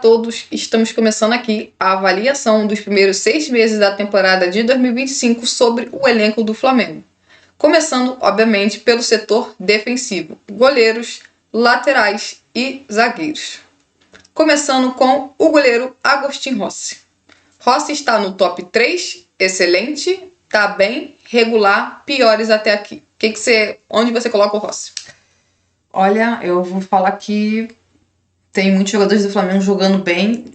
todos, estamos começando aqui a avaliação dos primeiros 6 meses da temporada de 2025 sobre o elenco do Flamengo. Começando, obviamente, pelo setor defensivo, goleiros, laterais e zagueiros. Começando com o goleiro Agostinho Rossi. Rossi está no top 3, excelente, tá bem, regular, piores até aqui. Onde você coloca o Rossi? Olha, eu vou falar que tem muitos jogadores do Flamengo jogando bem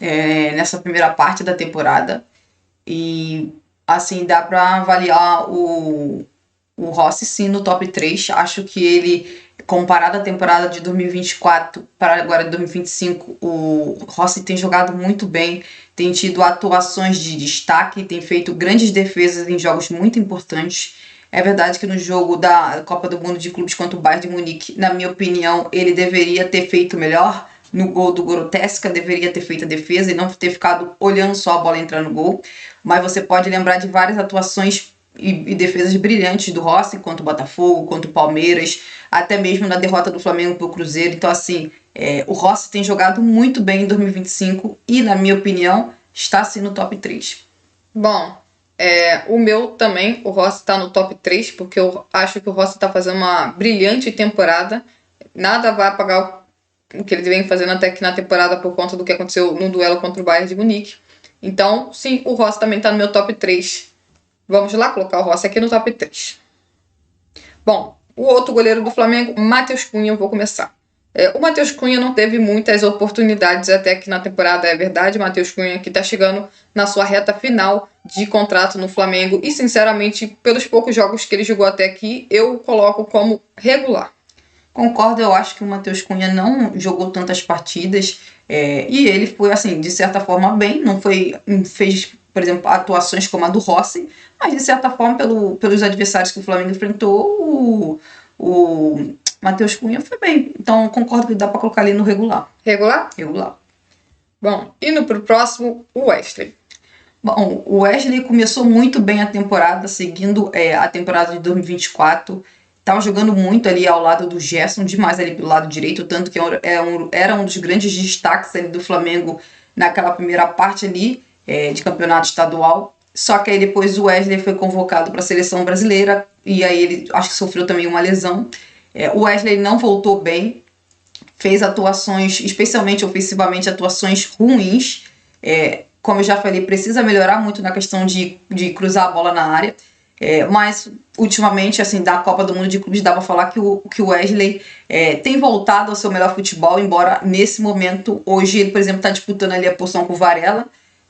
nessa primeira parte da temporada. E, assim, dá para avaliar o Rossi, sim, no top 3. Acho que ele, comparado à temporada de 2024 para agora de 2025, o Rossi tem jogado muito bem, tem tido atuações de destaque, tem feito grandes defesas em jogos muito importantes. É verdade que no jogo da Copa do Mundo de Clubes contra o Bayern de Munique, na minha opinião, ele deveria ter feito melhor. No gol do Grotesca, deveria ter feito a defesa e não ter ficado olhando só a bola entrar no gol. Mas você pode lembrar de várias atuações e defesas brilhantes do Rossi contra o Botafogo, contra o Palmeiras, até mesmo na derrota do Flamengo para o Cruzeiro. Então, assim, o Rossi tem jogado muito bem em 2025 e, na minha opinião, está sim no top 3. Bom, o meu também, o Rossi está no top 3, porque eu acho que o Rossi está fazendo uma brilhante temporada. Nada vai apagar o que ele vem fazendo até aqui na temporada por conta do que aconteceu no duelo contra o Bayern de Munique. Então, sim, o Rossi também está no meu top 3. Vamos lá colocar o Rossi aqui no top 3. Bom, o outro goleiro do Flamengo, Matheus Cunha, eu vou começar. O Matheus Cunha não teve muitas oportunidades até aqui na temporada, é verdade. Matheus Cunha que está chegando na sua reta final de contrato no Flamengo e, sinceramente, pelos poucos jogos que ele jogou até aqui, eu o coloco como regular. Concordo, eu acho que o Matheus Cunha não jogou tantas partidas e ele foi, assim, de certa forma bem, não fez, por exemplo, atuações como a do Rossi, mas de certa forma, pelos adversários que o Flamengo enfrentou, o Matheus Cunha foi bem. Então, concordo que dá para colocar ali no regular. Regular? Regular. Bom, indo para o próximo, o Wesley. Bom, o Wesley começou muito bem a temporada, seguindo a temporada de 2024. Estava jogando muito ali ao lado do Gerson, demais ali pelo lado direito, tanto que era um dos grandes destaques ali do Flamengo naquela primeira parte ali de campeonato estadual. Só que aí depois o Wesley foi convocado para a seleção brasileira e aí ele acho que sofreu também uma lesão. O Wesley não voltou bem, fez atuações, especialmente ofensivamente, atuações ruins. Como eu já falei, precisa melhorar muito na questão de cruzar a bola na área. Mas ultimamente, assim, da Copa do Mundo de Clubes, dá pra falar que o Wesley tem voltado ao seu melhor futebol, embora nesse momento, hoje ele, por exemplo, está disputando ali a posição com o Varela,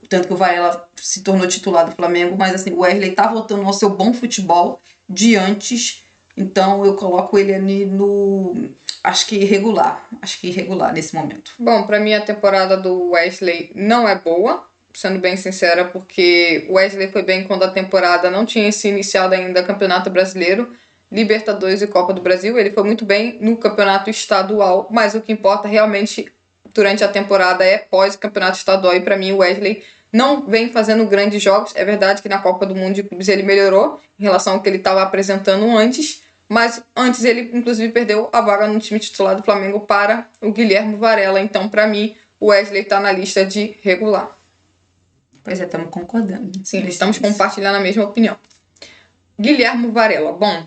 tanto que o Varela se tornou titular do Flamengo, mas assim, o Wesley tá voltando ao seu bom futebol de antes, então eu coloco ele ali no... acho que irregular nesse momento. Bom, pra mim a temporada do Wesley não é boa, sendo bem sincera, porque o Wesley foi bem quando a temporada não tinha se iniciado ainda Campeonato Brasileiro, Libertadores e Copa do Brasil. Ele foi muito bem no campeonato estadual, mas o que importa realmente durante a temporada é pós-campeonato estadual. E para mim o Wesley não vem fazendo grandes jogos. É verdade que na Copa do Mundo de Clubes ele melhorou em relação ao que ele estava apresentando antes, mas antes ele inclusive perdeu a vaga no time titular do Flamengo para o Guilherme Varela. Então para mim o Wesley está na lista de regular. Pois estamos concordando. Sim, estamos compartilhando a mesma opinião. Guilherme Varela. Bom,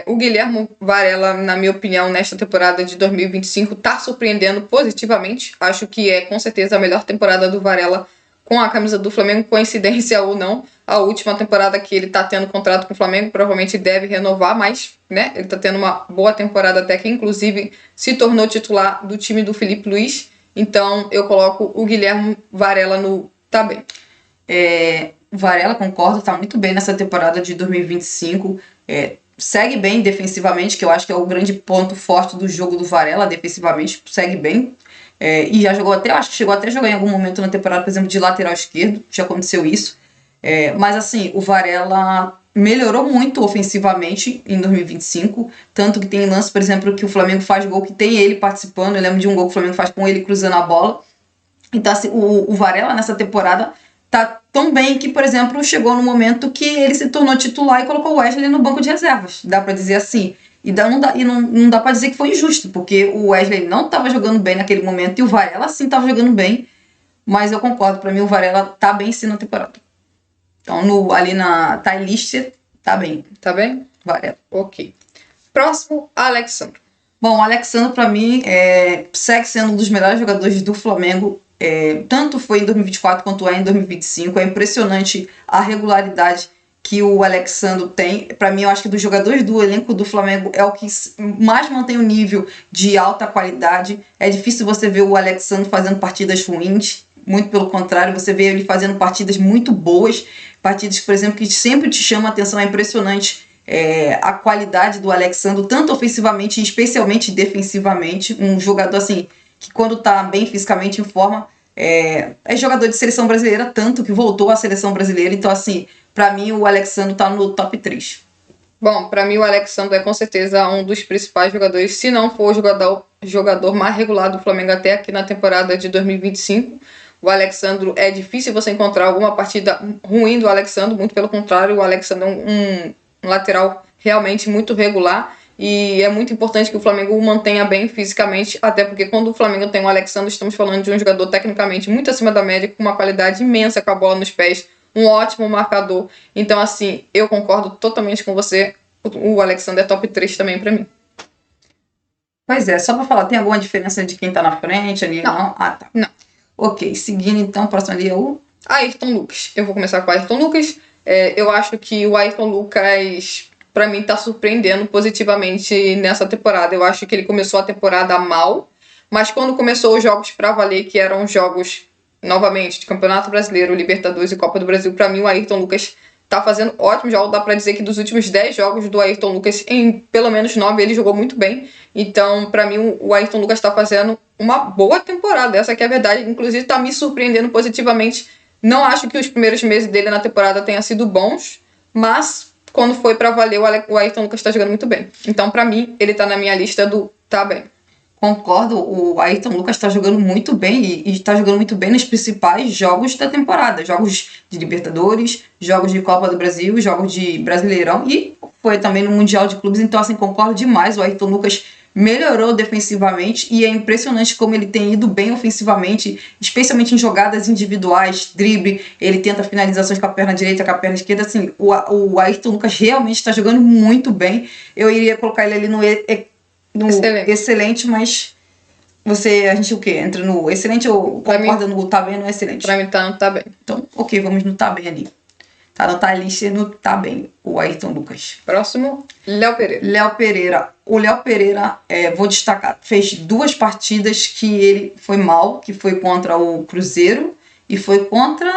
o Guilherme Varela, na minha opinião, nesta temporada de 2025, está surpreendendo positivamente. Acho que é com certeza a melhor temporada do Varela com a camisa do Flamengo, coincidência ou não. A última temporada que ele está tendo contrato com o Flamengo, provavelmente deve renovar, mas né, ele está tendo uma boa temporada até que, inclusive, se tornou titular do time do Felipe Luiz. Então, eu coloco o Guilherme Varela no tá bem. O Varela, concordo, está muito bem nessa temporada de 2025, segue bem defensivamente, que eu acho que é o grande ponto forte do jogo do Varela, defensivamente, segue bem, e já jogou até, acho que chegou até a jogar em algum momento na temporada, por exemplo, de lateral esquerdo, já aconteceu isso, mas assim, o Varela melhorou muito ofensivamente em 2025, tanto que tem lance, por exemplo, que o Flamengo faz gol que tem ele participando. Eu lembro de um gol que o Flamengo faz com ele cruzando a bola. Então assim, o Varela nessa temporada tá tão bem que, por exemplo, chegou no momento que ele se tornou titular e colocou o Wesley no banco de reservas, dá pra dizer assim. Não dá pra dizer que foi injusto, porque o Wesley não tava jogando bem naquele momento e o Varela sim tava jogando bem. mas eu concordo, pra mim o Varela tá bem sim na temporada. Então, ali na tie list, tá bem. Tá bem? Varela. Ok. Próximo, Alexandro. Bom, o Alexandre, pra mim, segue sendo um dos melhores jogadores do Flamengo. Tanto foi em 2024 quanto é em 2025. É impressionante a regularidade que o Alexandre tem. Pra mim, eu acho que dos jogadores do elenco do Flamengo é o que mais mantém o nível de alta qualidade. É difícil você ver o Alexandre fazendo partidas ruins. Muito pelo contrário, você vê ele fazendo partidas muito boas. Partidas, por exemplo, que sempre te chamam a atenção. É impressionante a qualidade do Alexandre, tanto ofensivamente e especialmente defensivamente. Um jogador assim que quando tá bem fisicamente em forma é jogador de seleção brasileira, tanto que voltou à seleção brasileira. Então assim, pra mim o Alexandre tá no top 3. Bom, pra mim o Alexandre é com certeza um dos principais jogadores, se não for o jogador mais regular do Flamengo até aqui na temporada de 2025. O Alexandre, é difícil você encontrar alguma partida ruim do Alexandre, muito pelo contrário, o Alexandre é um lateral realmente muito regular e é muito importante que o Flamengo o mantenha bem fisicamente, até porque quando o Flamengo tem o Alexandre, estamos falando de um jogador tecnicamente muito acima da média, com uma qualidade imensa com a bola nos pés, um ótimo marcador. Então, assim, eu concordo totalmente com você, o Alexandre é top 3 também pra mim. Pois é, só pra falar, tem alguma diferença de quem tá na frente ali? Não? Ah, tá. Não. Ok, seguindo então, o próximo ali é o Ayrton Lucas. Eu vou começar com o Ayrton Lucas. Eu acho que o Ayrton Lucas, pra mim, tá surpreendendo positivamente nessa temporada. Eu acho que ele começou a temporada mal, mas quando começou os jogos pra valer, que eram jogos, novamente, de Campeonato Brasileiro, Libertadores e Copa do Brasil, pra mim o Ayrton Lucas tá fazendo ótimo jogo. Dá pra dizer que dos últimos 10 jogos do Ayrton Lucas, em pelo menos 9 ele jogou muito bem. Então, pra mim, o Ayrton Lucas tá fazendo uma boa temporada. Essa que é a verdade. Inclusive, tá me surpreendendo positivamente. Não acho que os primeiros meses dele na temporada tenham sido bons, mas quando foi pra valer, o Ayrton Lucas tá jogando muito bem. Então, pra mim, ele tá na minha lista do tá bem. Concordo, o Ayrton Lucas está jogando muito bem e está jogando muito bem nos principais jogos da temporada. Jogos de Libertadores, jogos de Copa do Brasil, jogos de Brasileirão e foi também no Mundial de Clubes. Então, assim, concordo demais. O Ayrton Lucas melhorou defensivamente e é impressionante como ele tem ido bem ofensivamente, especialmente em jogadas individuais, drible. Ele tenta finalizações com a perna direita, com a perna esquerda. Assim, o Ayrton Lucas realmente está jogando muito bem. Eu iria colocar ele ali no excelente, mas a gente o quê? Entra no excelente ou concorda no tá bem ou no excelente? Pra mim tá no tá bem. Então, ok, vamos no tá bem ali. Tá no tá lista no tá bem, o Ayrton Lucas. Próximo, Léo Pereira. Léo Pereira. O Léo Pereira, vou destacar, fez 2 partidas que ele foi mal, que foi contra o Cruzeiro e foi contra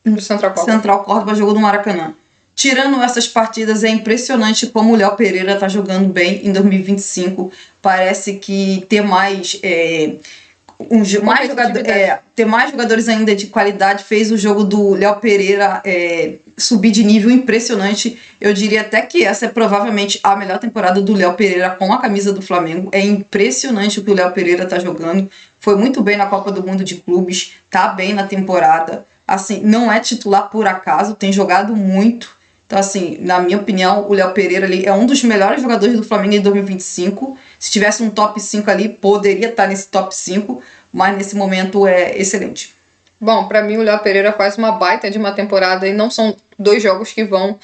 o Central Córdoba, jogou no Maracanã. Tirando essas partidas, é impressionante como o Léo Pereira tá jogando bem em 2025. Parece que ter ter mais jogadores ainda de qualidade fez o jogo do Léo Pereira subir de nível impressionante. Eu diria até que essa é provavelmente a melhor temporada do Léo Pereira com a camisa do Flamengo. É impressionante o que o Léo Pereira tá jogando. Foi muito bem na Copa do Mundo de Clubes, tá bem na temporada. Assim, não é titular por acaso, tem jogado muito. Então, assim, na minha opinião, o Léo Pereira ali é um dos melhores jogadores do Flamengo em 2025. Se tivesse um top 5 ali, poderia estar nesse top 5, mas nesse momento é excelente. Bom, pra mim o Léo Pereira faz uma baita de uma temporada e não são 2 jogos que vão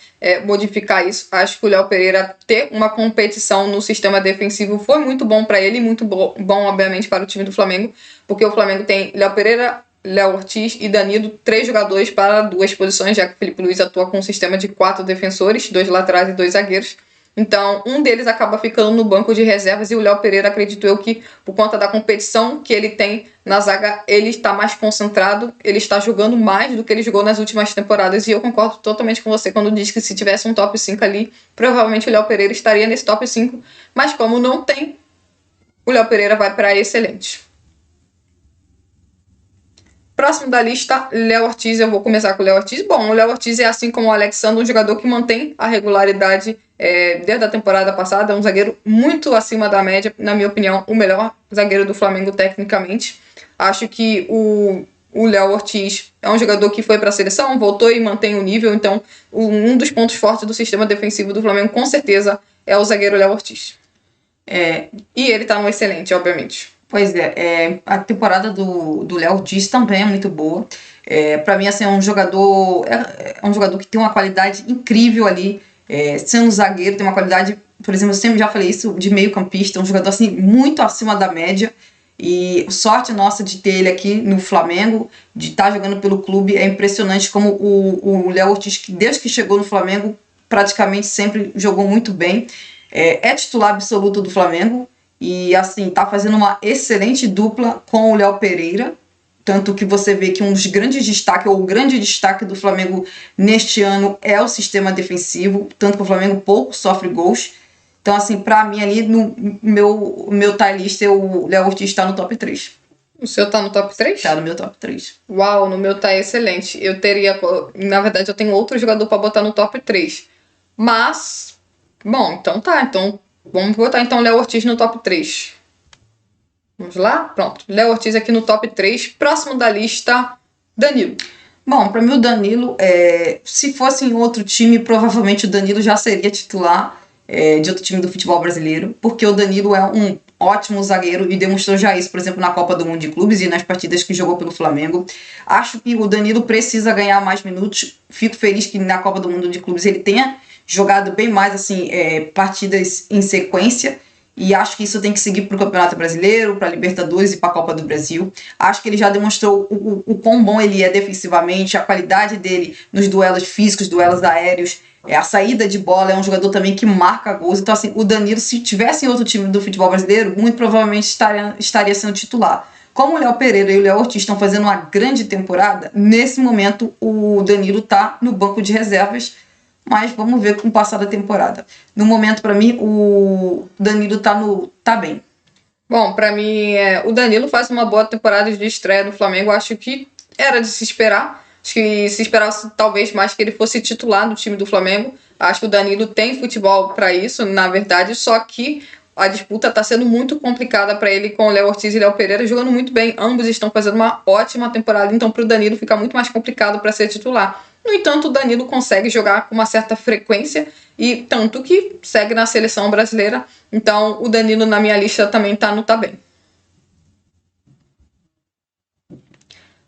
modificar isso. Acho que o Léo Pereira ter uma competição no sistema defensivo foi muito bom pra ele e muito bom, obviamente, para o time do Flamengo, porque o Flamengo tem Léo Pereira, Léo Ortiz e Danilo, 3 jogadores para 2 posições, já que o Felipe Luiz atua com um sistema de 4 defensores, 2 laterais e 2 zagueiros. Então, um deles acaba ficando no banco de reservas e o Léo Pereira, acredito eu que, por conta da competição que ele tem na zaga, ele está mais concentrado, ele está jogando mais do que ele jogou nas últimas temporadas e eu concordo totalmente com você quando diz que se tivesse um top 5 ali, provavelmente o Léo Pereira estaria nesse top 5, mas como não tem, o Léo Pereira vai para excelente. Próximo da lista, Léo Ortiz. Eu vou começar com o Léo Ortiz. Bom, o Léo Ortiz é, assim como o Alexandre, um jogador que mantém a regularidade desde a temporada passada. É um zagueiro muito acima da média. Na minha opinião, o melhor zagueiro do Flamengo tecnicamente. Acho que o Léo Ortiz é um jogador que foi para a seleção, voltou e mantém o nível. Então, um dos pontos fortes do sistema defensivo do Flamengo, com certeza, é o zagueiro Léo Ortiz. E ele tá no excelente, obviamente. Pois a temporada do Léo Ortiz também é muito boa. Para mim, assim, é um jogador que tem uma qualidade incrível ali. Sendo zagueiro, tem uma qualidade, por exemplo, eu sempre já falei isso, de meio campista, um jogador assim, muito acima da média. E sorte nossa de ter ele aqui no Flamengo, de estar jogando pelo clube. É impressionante como o Léo Ortiz, que desde que chegou no Flamengo, praticamente sempre jogou muito bem. É titular absoluto do Flamengo e assim tá fazendo uma excelente dupla com o Léo Pereira. Tanto que você vê que um dos grandes destaques, ou o grande destaque do Flamengo neste ano é o sistema defensivo, tanto que o Flamengo pouco sofre gols. Então, assim, pra mim ali no meu tie list, o Léo Ortiz tá no top 3. O seu tá no top 3? Tá no meu top 3. Uau, no meu tá excelente. Na verdade, eu tenho outro jogador pra botar no top 3. Mas, bom, então tá. Então, vamos botar então Léo Ortiz no top 3. Vamos lá? Pronto. Léo Ortiz aqui no top 3. Próximo da lista, Danilo. Bom, para mim o Danilo, se fosse em outro time, provavelmente o Danilo já seria titular de outro time do futebol brasileiro, porque o Danilo é um ótimo zagueiro e demonstrou já isso, por exemplo, na Copa do Mundo de Clubes e nas partidas que jogou pelo Flamengo. Acho que o Danilo precisa ganhar mais minutos. Fico feliz que na Copa do Mundo de Clubes ele tenha jogado bem mais assim partidas em sequência. E acho que isso tem que seguir para o Campeonato Brasileiro, para a Libertadores e para a Copa do Brasil. Acho que ele já demonstrou o quão bom ele é defensivamente, a qualidade dele nos duelos físicos, duelos aéreos, a saída de bola. É um jogador também que marca gols. Então, assim, o Danilo, se tivesse em outro time do futebol brasileiro, muito provavelmente estaria sendo titular. Como o Léo Pereira e o Léo Ortiz estão fazendo uma grande temporada, nesse momento o Danilo está no banco de reservas. Mas vamos ver com o passar da temporada. No momento, para mim, o Danilo tá bem. Bom, para mim, o Danilo faz uma boa temporada de estreia no Flamengo. Acho que era de se esperar. Acho que se esperava talvez mais que ele fosse titular no time do Flamengo. Acho que o Danilo tem futebol para isso, na verdade. Só que a disputa está sendo muito complicada para ele com o Léo Ortiz e Léo Pereira jogando muito bem. Ambos estão fazendo uma ótima temporada. Então, para o Danilo fica muito mais complicado para ser titular. No entanto, o Danilo consegue jogar com uma certa frequência e tanto que segue na seleção brasileira. Então, o Danilo na minha lista também tá bem.